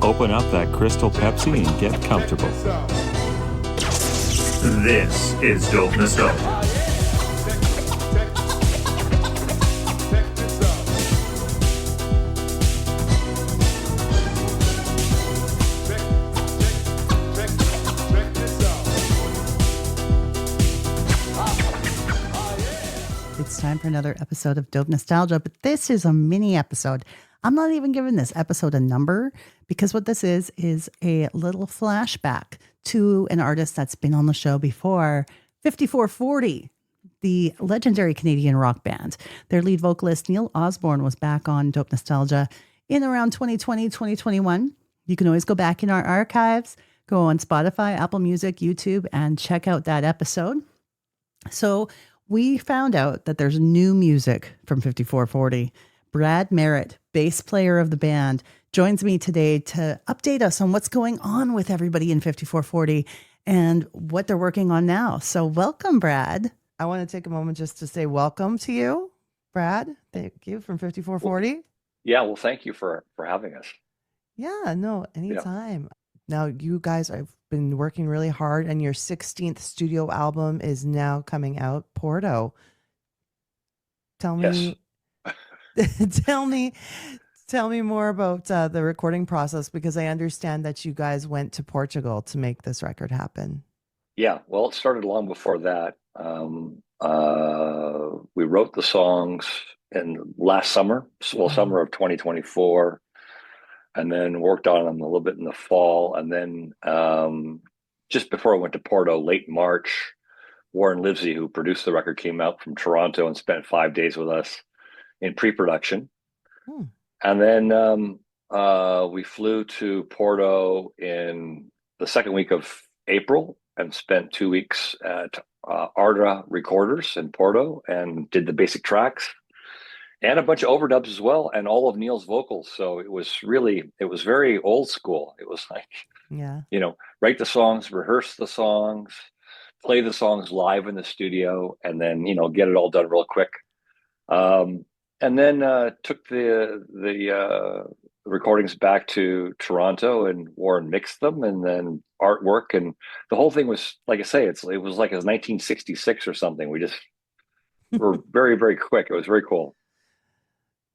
open up that Crystal Pepsi and get comfortable. This is Dope Nostalgia. It's time for another episode of Dope Nostalgia, but this is a mini episode. I'm not even giving this episode a number because what this is a little flashback to an artist that's been on the show before, 5440, the legendary Canadian rock band. Their lead vocalist, Neil Osborne, was back on Dope Nostalgia in around 2020, 2021. You can always go back in our archives, go on Spotify, Apple Music, YouTube, and check out that episode. So we found out that there's new music from 5440. Brad Merritt, bass player of the band, joins me today to update us on what's going on with everybody in 5440 and what they're working on now. So welcome, Brad. I want to take a moment just to say welcome to you, Brad. Thank you from 5440. Yeah, well, thank you for having us. Yeah, no, anytime. Now, you guys have been working really hard, and your 16th studio album is now coming out, PORTO. Tell me, Yes. tell me more about the recording process, because I understand that you guys went to Portugal to make this record happen. Yeah, well, it started long before that. We wrote the songs in last summer, summer of 2024, and then worked on them a little bit in the fall. And then just before I went to Porto, late March, Warren Livesey, who produced the record, came out from Toronto and spent 5 days with us in pre-production. And then we flew to Porto in the second week of April and spent 2 weeks at Arda Recorders in Porto and did the basic tracks and a bunch of overdubs as well, and all of Neil's vocals. So it was very old school. It was like, write the songs, rehearse the songs, play the songs live in the studio, and then, get it all done real quick. And then took the recordings back to Toronto, and Warren mixed them, and then artwork, and the whole thing was, like I say, it was like it was 1966 or something. We just were very, very quick. It was very cool.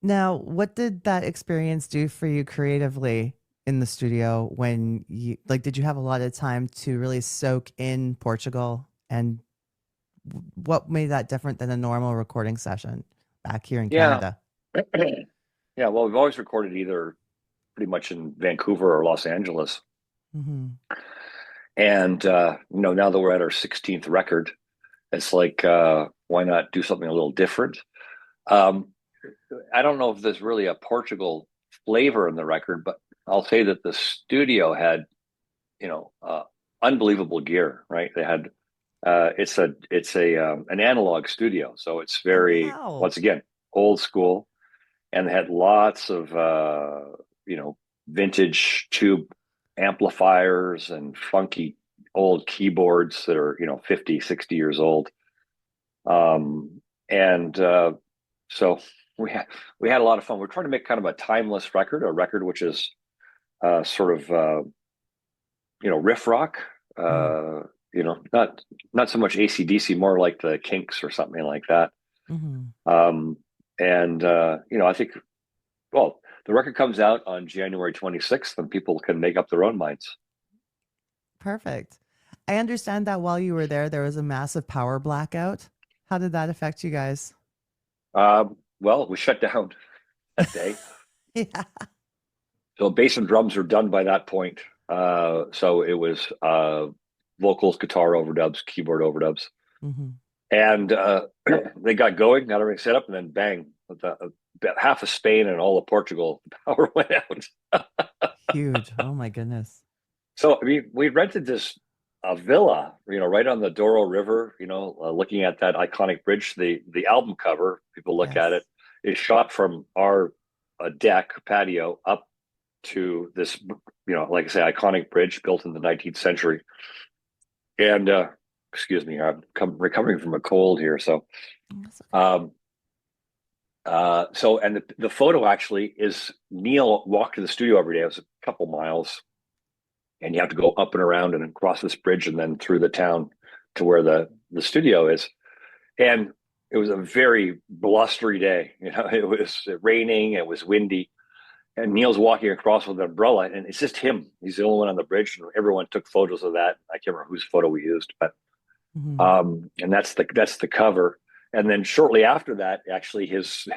Now, what did that experience do for you creatively in the studio when did you have a lot of time to really soak in Portugal, and what made that different than a normal recording session back here in Canada? Yeah, well, we've always recorded either pretty much in Vancouver or Los Angeles. Mm-hmm. And, now that we're at our 16th record, it's like, why not do something a little different? I don't know if there's really a Portugal flavor in the record, but I'll say that the studio had, unbelievable gear, right? They had, it's an analog studio. So it's very, once again, old school, and they had lots of, vintage tube amplifiers and funky old keyboards that are, 50, 60 years old. So we had a lot of fun. We're trying to make kind of a timeless record, a record which is sort of riff rock, not so much AC/DC, more like the Kinks or something like that. I think, well, the record comes out on January 26th, and people can make up their own minds. Perfect. I understand that while you were there was a massive power blackout. How did that affect you guys? Well, we shut down that day. Yeah. So bass and drums are done by that point. So it was vocals, guitar overdubs, keyboard overdubs. And they got going, got everything set up, and then bang, about half of Spain and all of Portugal, the power went out. Huge. Oh my goodness. So, I mean, we rented a villa, right on the Douro River, looking at that iconic bridge. The album cover, people look at it, is shot from our deck patio up to this, like I say, iconic bridge built in the 19th century. And excuse me, I'm recovering from a cold here. So, So, and the photo actually is Neil walked to the studio every day. It was a couple miles, and you have to go up and around and across this bridge and then through the town to where the studio is. And it was a very blustery day. It was raining, it was windy, and Neil's walking across with an umbrella, and it's just him. He's the only one on the bridge, and everyone took photos of that. I can't remember whose photo we used, but Mhm. and that's the cover. And then shortly after that, actually, his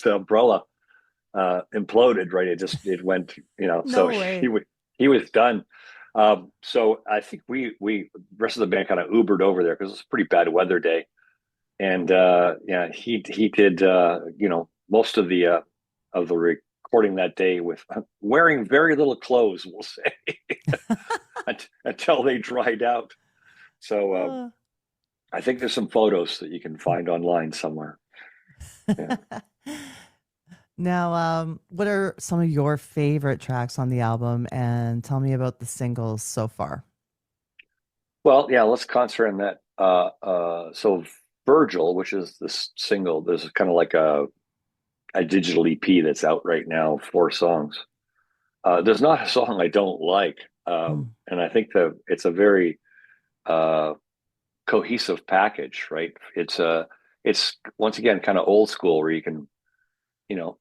umbrella imploded. Right, it went. So No way. he was done. So I think we rest of the band kind of Ubered over there because it was a pretty bad weather day, and yeah, he did most of the recording that day with wearing very little clothes, we'll say, until they dried out. So Uh. I think there's some photos that you can find online somewhere. Yeah. Now, what are some of your favorite tracks on the album? And tell me about the singles so far. Well, yeah, let's concentrate on that. So Virgil, which is this single, there's kind of like a digital EP that's out right now, 4 songs. There's not a song I don't like, Mm. and I think that it's a very uh, cohesive package, right? It's once again kind of old school where you can, you know,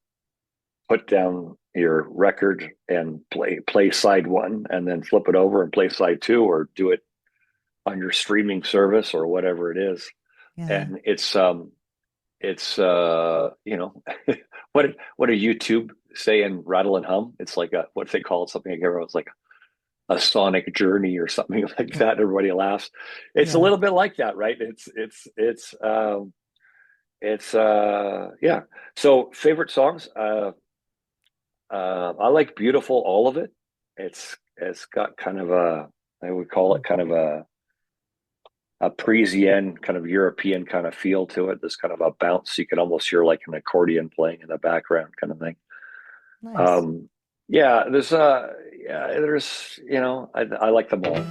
put down your record and play side one, and then flip it over and play side two, or do it on your streaming service or whatever it is. Yeah. And it's what a YouTube say and rattle and hum. It's like a what they call it, something like everyone's like a sonic journey or something like Yeah. that. Everybody laughs. It's a Yeah. little bit like that, right? Yeah. So favorite songs. I like Beautiful, all of it. It's got kind of I would call it kind of a Parisian kind of European kind of feel to it. There's kind of a bounce. You can almost hear like an accordion playing in the background kind of thing. Nice. Um, yeah, there's I like them all.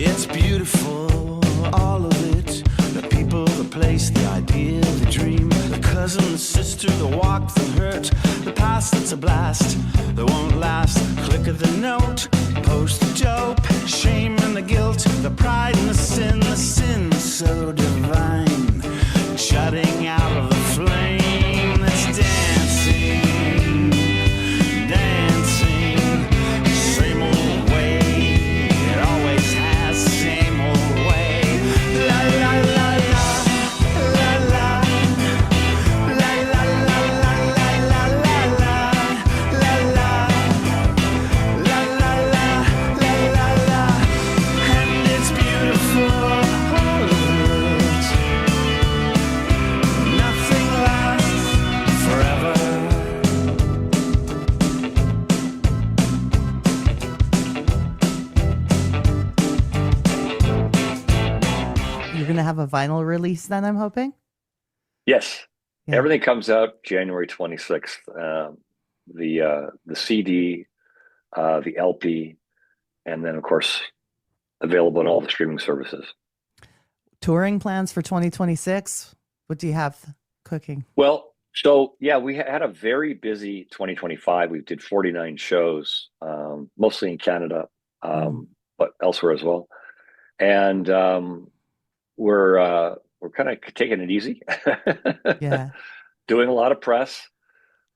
It's beautiful, all of it. The people, the place, the idea, the dream. The cousin, the sister, the walk, the hurt. The past that's a blast that won't last. Click of the note, post the dope. Shame and the guilt, the pride and the sin so divine. Shutting out of the flame that's dancing, dancing. Same old way, it always has, same old way. La la la la, la la, la la la la la la la la, la la, la la la, and it's beautiful, all of it. Nothing lasts forever. You're going to have a vinyl release then, I'm hoping? Yes, Yeah. everything comes out January 26th. The CD, the LP, and then of course available on all the streaming services. Touring plans for 2026? What do you have cooking? Well, so yeah, we had a very busy 2025. We did 49 shows, mostly in Canada, but elsewhere as well. And we're kind of taking it easy, Yeah. doing a lot of press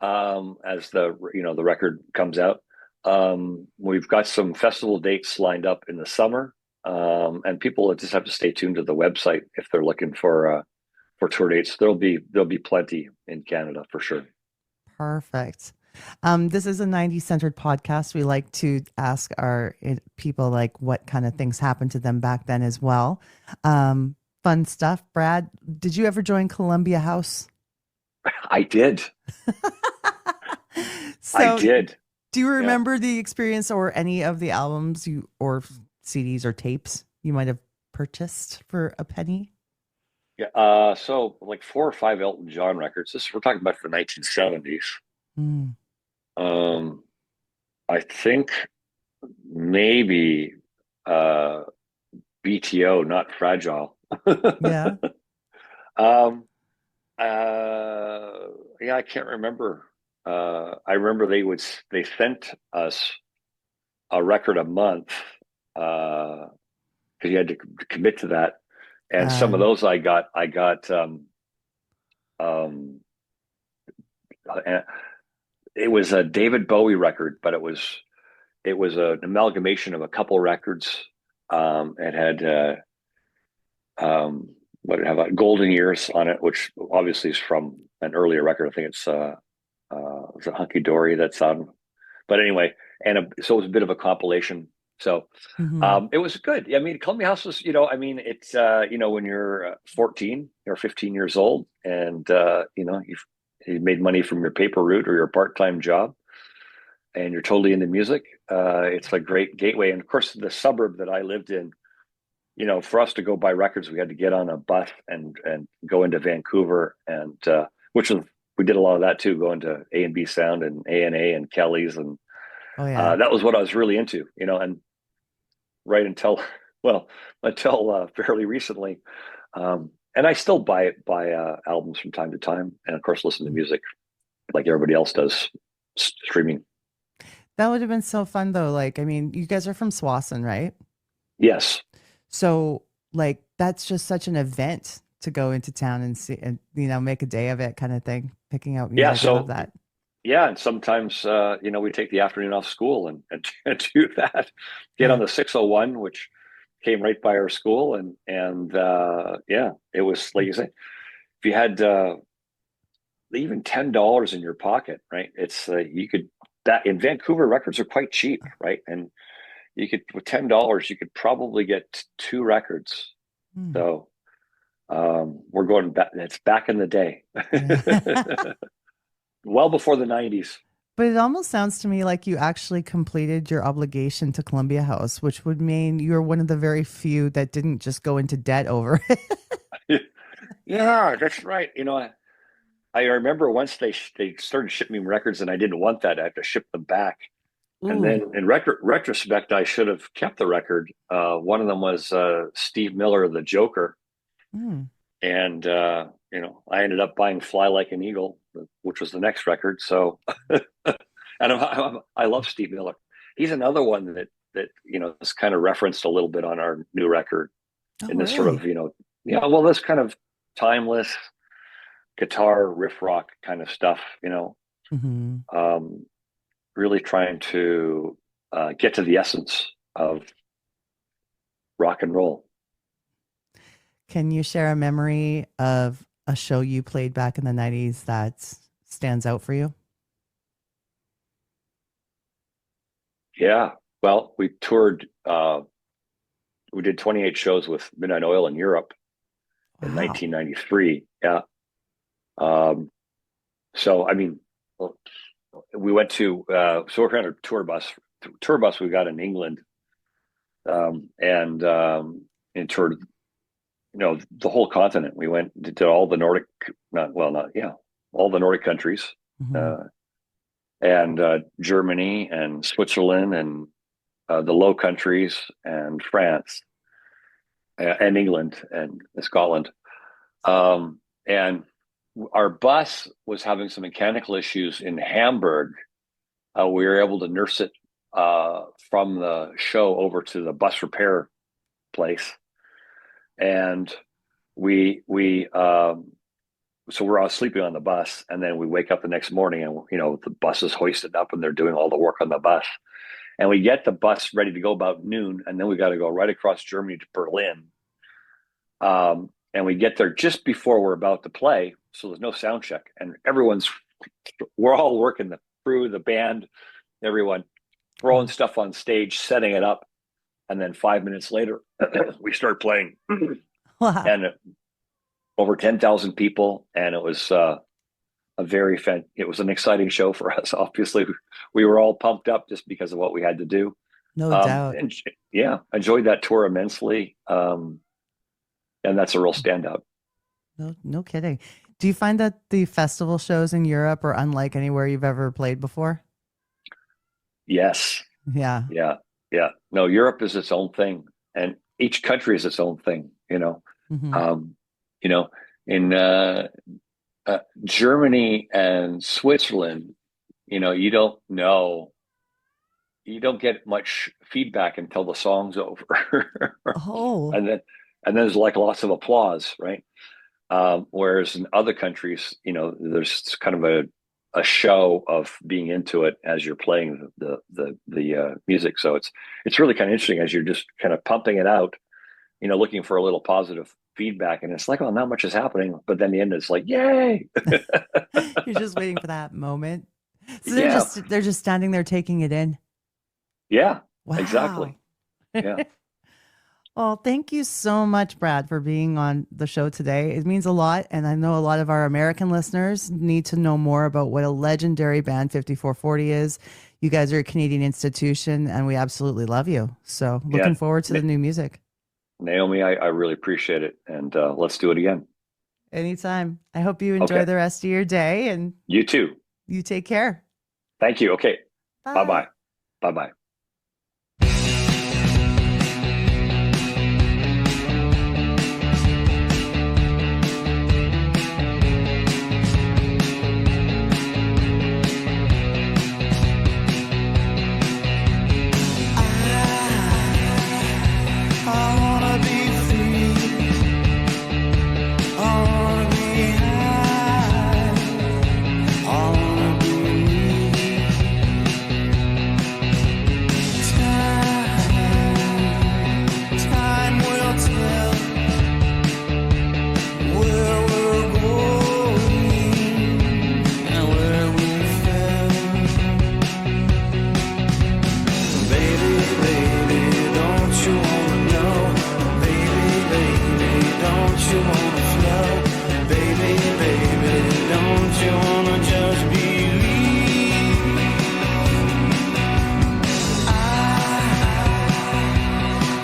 as the record comes out. We've got some festival dates lined up in the summer, and people just have to stay tuned to the website if they're looking for tour dates. There'll be plenty in Canada for sure. Perfect. This is a 90s centered podcast. We like to ask our people like what kind of things happened to them back then as well. Fun stuff. Brad, did you ever join Columbia House? I did. So, I did. do you remember the experience or any of the albums or CDs or tapes you might have purchased for a penny? Yeah. So like 4 or 5 Elton John records. We're talking about the 1970s. Mm. Um, I think maybe uh, BTO, Not Fragile. Yeah. um, yeah, I can't remember. I remember they sent us a record a month because you had to commit to that. And some of Um, those I got um, uh, it was a David Bowie record, but it was an amalgamation of a couple records. It had what did it have? Golden Years on it, which obviously is from an earlier record. I think it's was it Hunky Dory that's on. But anyway, so it was a bit of a compilation. So mhm. it was good. I mean, Columbia House was, I mean, it's when you're 14 or 15 years old, and you made money from your paper route or your part-time job, and you're totally into music. It's a great gateway. And of course, the suburb that I lived in, for us to go buy records, we had to get on a bus and go into Vancouver, and which was we did a lot of that too, going to A&B Sound and A&A and Kelly's, and Oh yeah. that was what I was really into, and right until well until fairly recently, and I still buy albums from time to time, and of course listen to music like everybody else does, streaming. That would have been so fun though. Like, I mean, you guys are from Swassen, right? Yes. So like that's just such an event to go into town and see and make a day of it kind of thing, picking out Yeah. music. I love So that. yeah, and sometimes we take the afternoon off school and do that. Get Yeah. on the 601, which came right by our school, and yeah, it was like you say, if you had even $10 in your pocket, right? It's you could that in Vancouver records are quite cheap, right? And you could with $10 you could probably get two records. Hmm. So we're going back. It's back in the day, Yeah. well before the 90s. But it almost sounds to me like you actually completed your obligation to Columbia House, which would mean you're one of the very few that didn't just go into debt over it. Yeah, that's right. I remember once they started shipping me records, and I didn't want that. I had to ship them back. And Ooh. then in retrospect, I should have kept the record. One of them was Steve Miller, the Joker, Mm. and I ended up buying "Fly Like an Eagle," which was the next record. So, and I love Steve Miller. He's another one that is kind of referenced a little bit on our new record Oh, in this sort really? of well, this kind of timeless guitar riff rock kind of stuff. Hmm. Um, really trying to get to the essence of rock and roll. Can you share a memory of a show you played back in the 90s that stands out for you? Yeah. Well, we toured. We did 28 shows with Midnight Oil in Europe in Wow. 1993. Yeah. Um, so I mean, we went to so we're on a tour bus. Tour bus we got in England, and toured the whole continent. We went to all the Nordic, not yeah, all the Nordic countries, Hmm. uh, and Germany and Switzerland and the Low Countries and France and England and Scotland. And our bus was having some mechanical issues in Hamburg. We were able to nurse it from the show over to the bus repair place, and we so we're all sleeping on the bus, and then we wake up the next morning, and the bus is hoisted up, and they're doing all the work on the bus, and we get the bus ready to go about noon, and then we got to go right across Germany to Berlin, and we get there just before we're about to play, so there's no sound check, and we're all working, the crew, the band, everyone throwing stuff on stage, setting it up, and then 5 minutes later we start playing. Wow. And over 10,000 people, and it was it was an exciting show for us. Obviously, we were all pumped up just because of what we had to do. No doubt. And, yeah, enjoyed that tour immensely. And that's a real standout. No kidding. Do you find that the festival shows in Europe are unlike anywhere you've ever played before? Yes. Yeah. Yeah. Yeah. No, Europe is its own thing, and each country is its own thing, Mhm. you know, in Germany and Switzerland, you don't know, you don't get much feedback until the song's over. Oh, and then there's like lots of applause, right? Whereas in other countries, there's kind of a show of being into it as you're playing the music. So it's really kind of interesting as you're just kind of pumping it out, looking for a little positive feedback, and it's like, oh, not much is happening, but then the end it's like, yay. you're just waiting for that moment. So Yeah. they're just standing there taking it in. Yeah, Wow. exactly. Yeah. Well, thank you so much, Brad, for being on the show today. It means a lot. And I know a lot of our American listeners need to know more about what a legendary band 5440 is. You guys are a Canadian institution, and we absolutely love you. So looking forward to the new music. Naomi, I really appreciate it. And let's do it again. Anytime. I hope you enjoy Okay. the rest of your day, and You too. you take care. Thank you. Okay. Bye. Bye-bye. Bye-bye. I wanna be free. I wanna be high. I wanna be me. Time will tell where we're going and where we fell. Baby, baby, don't you wanna know? Baby, baby, don't you wanna flow? Baby, baby, don't you wanna just believe?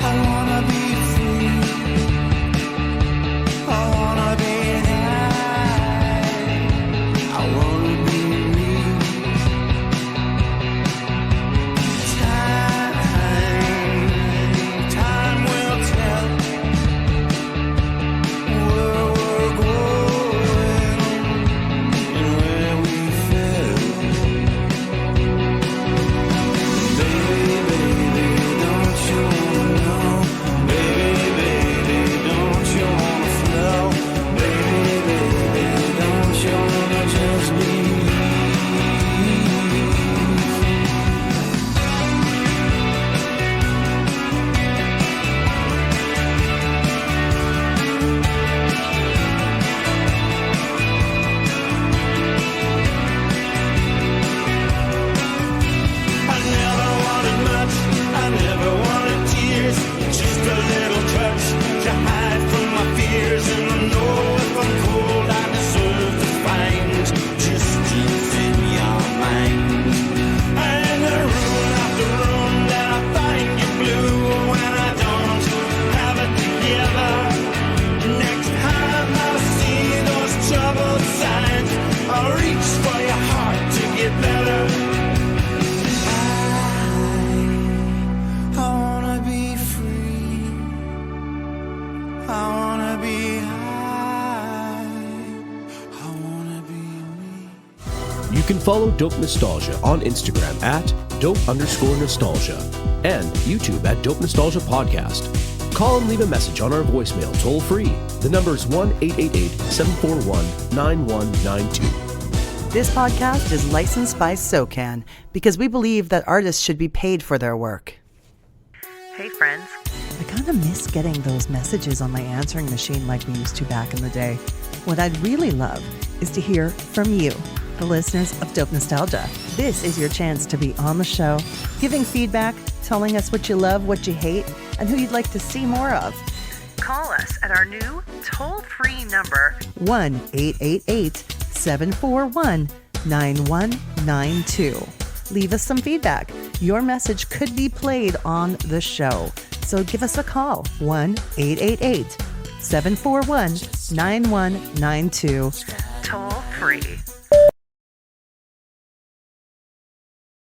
I wanna be free. I wanna be high. I wanna be me. Time will tell where we're going and where we fell. Baby, baby, don't you wanna know? Baby, baby, don't you wanna flow? Baby, baby, don't you wanna just be? I never wanted much, I never wanted tears, just a little touch to hide from my fears. And I know if I'm cold, I deserve to find just what's in your mind. And the room after room that I find you blue when I don't have it together. Next time I see those troubled signs, I'll reach for your heart to get better. I wanna be free. I wanna be high. I wanna be me. You can follow Dope Nostalgia on Instagram at dope_nostalgia and YouTube at Dope Nostalgia Podcast. Call and leave a message on our voicemail toll free. The number is 1-888-741-9192. This podcast is licensed by SOCAN because we believe that artists should be paid for their work. Hey friends. I kind of miss getting those messages on my answering machine like we used to back in the day. What I'd really love is to hear from you, the listeners of Dope Nostalgia. This is your chance to be on the show, giving feedback, telling us what you love, what you hate, and who you'd like to see more of. Call us at our new toll-free number, 1-888-741-9192. Leave us some feedback. your message could be played on the show. So give us a call, 1-888-741-9192, toll free.